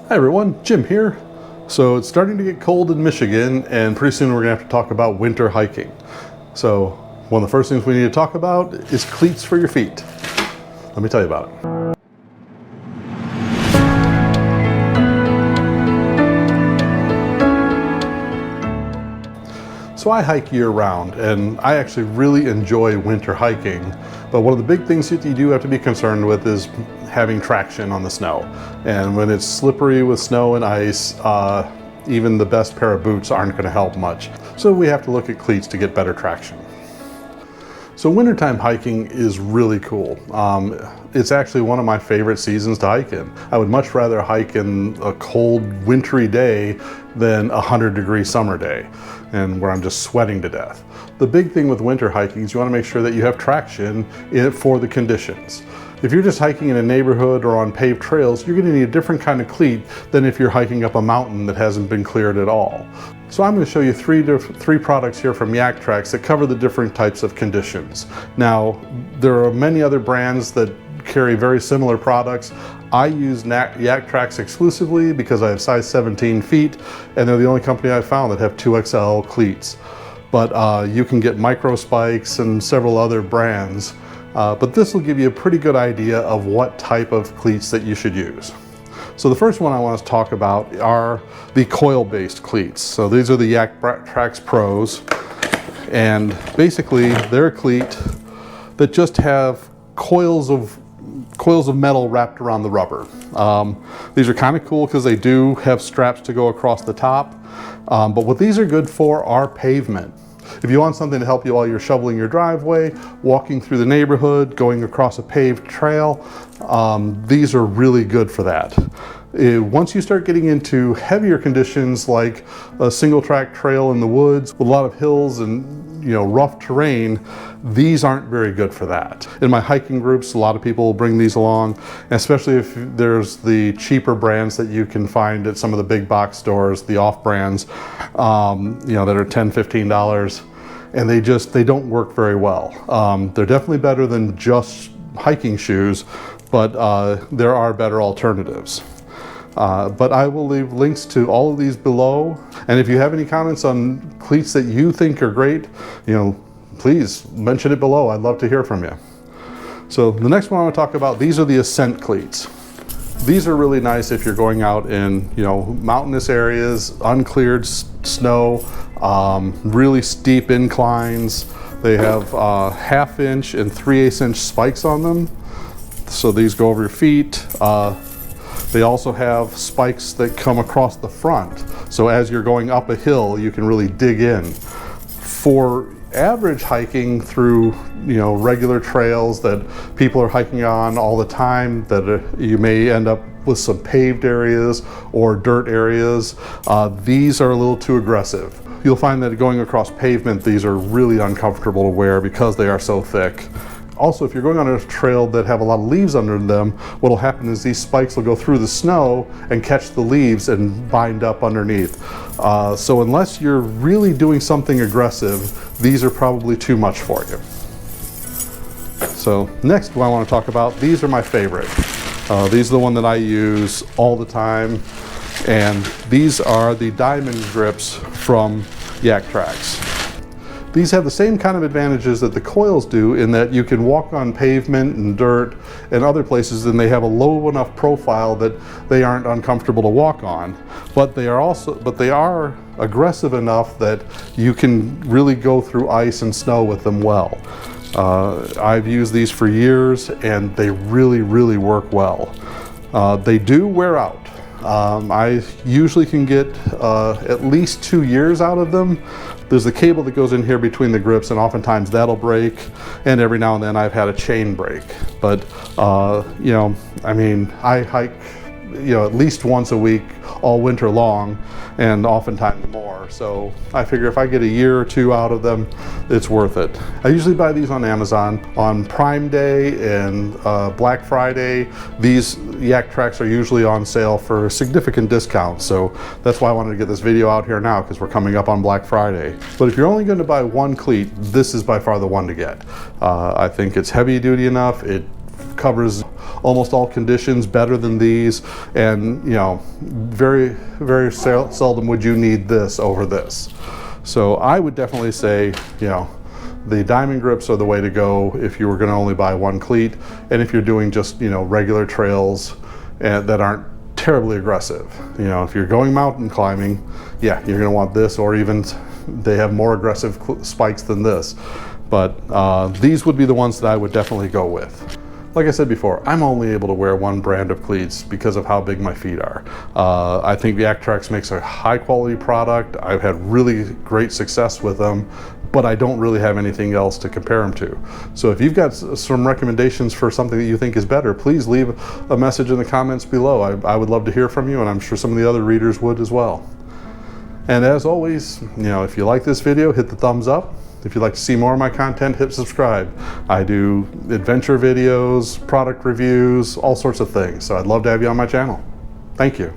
Hi everyone, Jim here. So it's starting to get cold in Michigan, and pretty soon we're gonna have to talk about winter hiking. So one of the first things we need to talk about is cleats for your feet. Let me tell you about it. So I hike year round, and I actually really enjoy winter hiking. But one of the big things that you do have to be concerned with is having traction on the snow. And when it's slippery with snow and ice, even the best pair of boots aren't going to help much. So we have to look at cleats to get better traction. So wintertime hiking is really cool. It's actually one of my favorite seasons to hike in. I would much rather hike in a cold wintry day than a 100-degree summer day, and where I'm just sweating to death. The big thing with winter hiking is you want to make sure that you have traction for the conditions. If you're just hiking in a neighborhood or on paved trails, you're going to need a different kind of cleat than if you're hiking up a mountain that hasn't been cleared at all. So I'm going to show you three products here from Yaktrax that cover the different types of conditions. Now, there are many other brands that carry very similar products. I use Yaktrax exclusively because I have size 17 feet, and they're the only company I've found that have 2XL cleats. But you can get micro spikes and several other brands. But this will give you a pretty good idea of what type of cleats that you should use. So the first one I want to talk about are the coil-based cleats. So these are the Yak Trax Pros, and basically they're a cleat that just have coils of metal wrapped around the rubber. These are kind of cool because they do have straps to go across the top, but what these are good for are pavement. If you want something to help you while you're shoveling your driveway, walking through the neighborhood, going across a paved trail, these are really good for that. Once you start getting into heavier conditions like a single track trail in the woods with a lot of hills and rough terrain, these aren't very good for that. In my hiking groups, a lot of people will bring these along, especially if there's the cheaper brands that you can find at some of the big box stores, the off brands, that are $10, $15, and they don't work very well. They're definitely better than just hiking shoes, but there are better alternatives. But I will leave links to all of these below. And if you have any comments on cleats that you think are great, please mention it below. I'd love to hear from you. So the next one I want to talk about, these are the Ascent cleats. These are really nice if you're going out in, mountainous areas, uncleared snow, really steep inclines. They have 1/2 inch and 3/8 inch spikes on them. So these go over your feet. They also have spikes that come across the front. So as you're going up a hill, you can really dig in. For average hiking through, regular trails that people are hiking on all the time, that you may end up with some paved areas or dirt areas, these are a little too aggressive. You'll find that going across pavement, these are really uncomfortable to wear because they are so thick. Also, if you're going on a trail that have a lot of leaves under them, what will happen is these spikes will go through the snow and catch the leaves and bind up underneath. So unless you're really doing something aggressive, these are probably too much for you. So next, what I want to talk about, these are my favorite. These are the one that I use all the time, and these are the diamond grips from Yaktrax. These have the same kind of advantages that the coils do, in that you can walk on pavement and dirt and other places, and they have a low enough profile that they aren't uncomfortable to walk on. But they are aggressive enough that you can really go through ice and snow with them well. I've used these for years, and they really, really work well. They do wear out. I usually can get at least 2 years out of them. There's a cable that goes in here between the grips, and oftentimes that'll break, and every now and then I've had a chain break. But I hike at least once a week all winter long, and oftentimes more. So I figure if I get a year or two out of them, it's worth it. I usually buy these on Amazon. On Prime Day and Black Friday, these Yaktrax are usually on sale for significant discounts. So that's why I wanted to get this video out here now, because we're coming up on Black Friday. But if you're only going to buy one cleat, this is by far the one to get. I think it's heavy duty enough. It covers almost all conditions better than these, and you know, very, very seldom would you need this over this. So I would definitely say, you know, the diamond grips are the way to go if you were going to only buy one cleat, and if you're doing just, you know, regular trails that aren't terribly aggressive. You know, if you're going mountain climbing, yeah, you're going to want this, or even they have more aggressive spikes than this. But these would be the ones that I would definitely go with. Like I said before, I'm only able to wear one brand of cleats because of how big my feet are. I think Yaktrax makes a high quality product. I've had really great success with them, but I don't really have anything else to compare them to. So if you've got some recommendations for something that you think is better, please leave a message in the comments below. I would love to hear from you, and I'm sure some of the other readers would as well. And as always, you know, if you like this video, hit the thumbs up. If you'd like to see more of my content, hit subscribe. I do adventure videos, product reviews, all sorts of things. So I'd love to have you on my channel. Thank you.